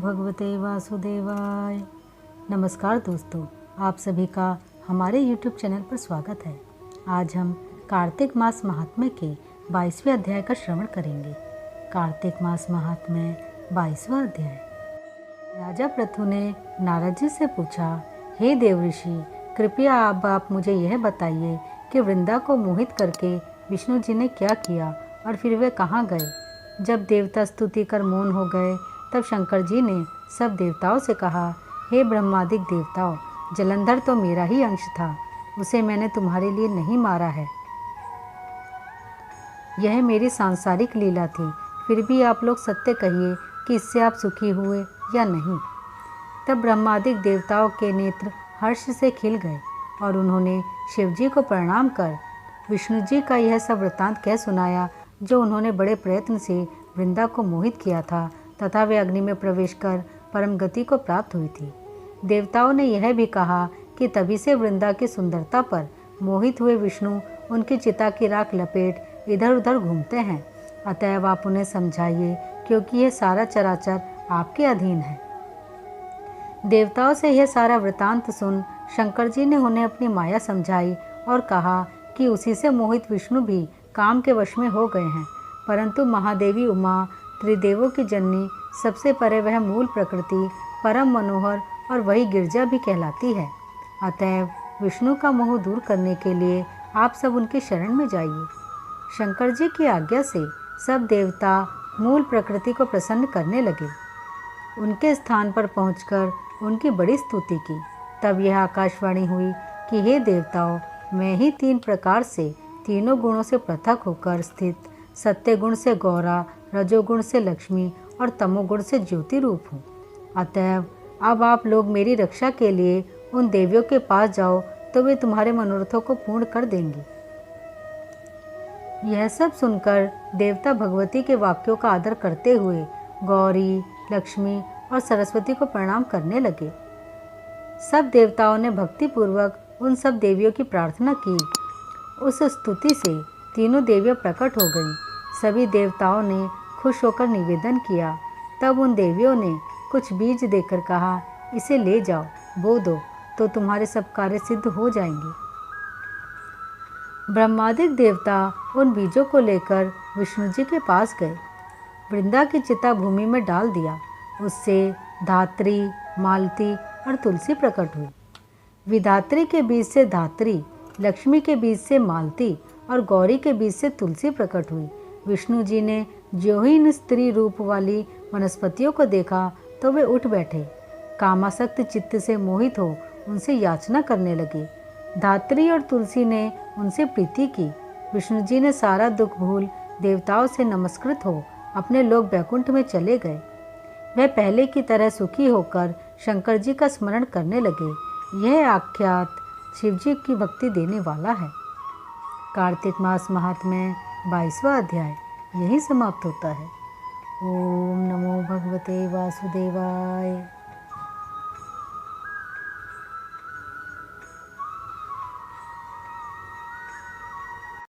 भगवते वासुदेवाय। नमस्कार दोस्तों, आप सभी का हमारे YouTube चैनल पर स्वागत है। आज हम कार्तिक मास महात्म्य के 22वें अध्याय का श्रवण करेंगे। कार्तिक मास महात्म्य 22वां अध्याय। राजा पृथु ने नारद जी से पूछा, हे देव ऋषि, कृपया आप मुझे यह बताइए कि वृंदा को मोहित करके विष्णु जी ने क्या किया और फिर वे कहाँ गए। जब देवता स्तुति कर मौन हो गए तब शंकर जी ने सब देवताओं से कहा, हे ब्रह्मादिक देवताओं, जलंधर तो मेरा ही अंश था, उसे मैंने तुम्हारे लिए नहीं मारा है। यह मेरी सांसारिक लीला थी, फिर भी आप लोग सत्य कहिए कि इससे आप सुखी हुए या नहीं। तब ब्रह्मादिक देवताओं के नेत्र हर्ष से खिल गए और उन्होंने शिवजी को प्रणाम कर विष्णु जी का यह सब वृत्तांत कह सुनाया, जो उन्होंने बड़े प्रयत्न से वृंदा को मोहित किया था तथा वे अग्नि में प्रवेश कर परम गति को प्राप्त हुई थी। देवताओं ने यह भी कहा कि तभी से वृंदा की सुंदरता पर मोहित हुए विष्णु उनकी चिता की राख लपेट इधर उधर घूमते हैं। अतएव आप उन्हें समझाइए, क्योंकि यह सारा चराचर आपके अधीन है। देवताओं से यह सारा वृतांत सुन शंकर जी ने उन्हें अपनी माया समझाई और कहा कि उसी से मोहित विष्णु भी काम के वश में हो गए हैं। परंतु महादेवी उमा, त्रिदेवों की जननी, सबसे परे वह मूल प्रकृति, परम मनोहर और वही गिरजा भी कहलाती है। अतएव विष्णु का मोह दूर करने के लिए आप सब उनकी शरण में जाइए। शंकर जी की आज्ञा से सब देवता मूल प्रकृति को प्रसन्न करने लगे। उनके स्थान पर पहुंचकर उनकी बड़ी स्तुति की। तब यह आकाशवाणी हुई कि हे देवताओं, मैं ही 3 प्रकार से तीनों गुणों से पृथक होकर स्थित सत्य गुण से गौरा, रजोगुण से लक्ष्मी और तमोगुण से ज्योति रूप हूँ। अतएव अब आप लोग मेरी रक्षा के लिए उन देवियों के पास जाओ तो वे तुम्हारे मनोरथों को पूर्ण कर देंगी। यह सब सुनकर देवता भगवती के वाक्यों का आदर करते हुए गौरी, लक्ष्मी और सरस्वती को प्रणाम करने लगे। सब देवताओं ने भक्तिपूर्वक उन सब देवियों की प्रार्थना की। उस स्तुति से तीनों देवियां प्रकट हो गईं। सभी देवताओं ने खुश होकर निवेदन किया। तब उन देवियों ने कुछ बीज देकर कहा, इसे ले जाओ, बो दो तो तुम्हारे सब कार्य सिद्ध हो जाएंगे। ब्रह्मादिक देवता उन बीजों को लेकर विष्णु जी के पास गए। वृंदा की चिता भूमि में डाल दिया। उससे धात्री, मालती और तुलसी प्रकट हुई। विधात्री के बीज से धात्री, लक्ष्मी के बीज से मालती और गौरी के बीज से तुलसी प्रकट हुई। विष्णु जी ने जो ही इन स्त्री रूप वाली वनस्पतियों को देखा तो वे उठ बैठे। कामासक्त चित्त से मोहित हो उनसे याचना करने लगे। धात्री और तुलसी ने उनसे प्रीति की। विष्णु जी ने सारा दुख भूल देवताओं से नमस्कृत हो अपने लोक बैकुंठ में चले गए। वह पहले की तरह सुखी होकर शंकर जी का स्मरण करने लगे। यह आख्यात शिवजी की भक्ति देने वाला है। कार्तिक मास महात्म्य 22वां अध्याय यही समाप्त होता है। ओम नमो भगवते वासुदेवाय।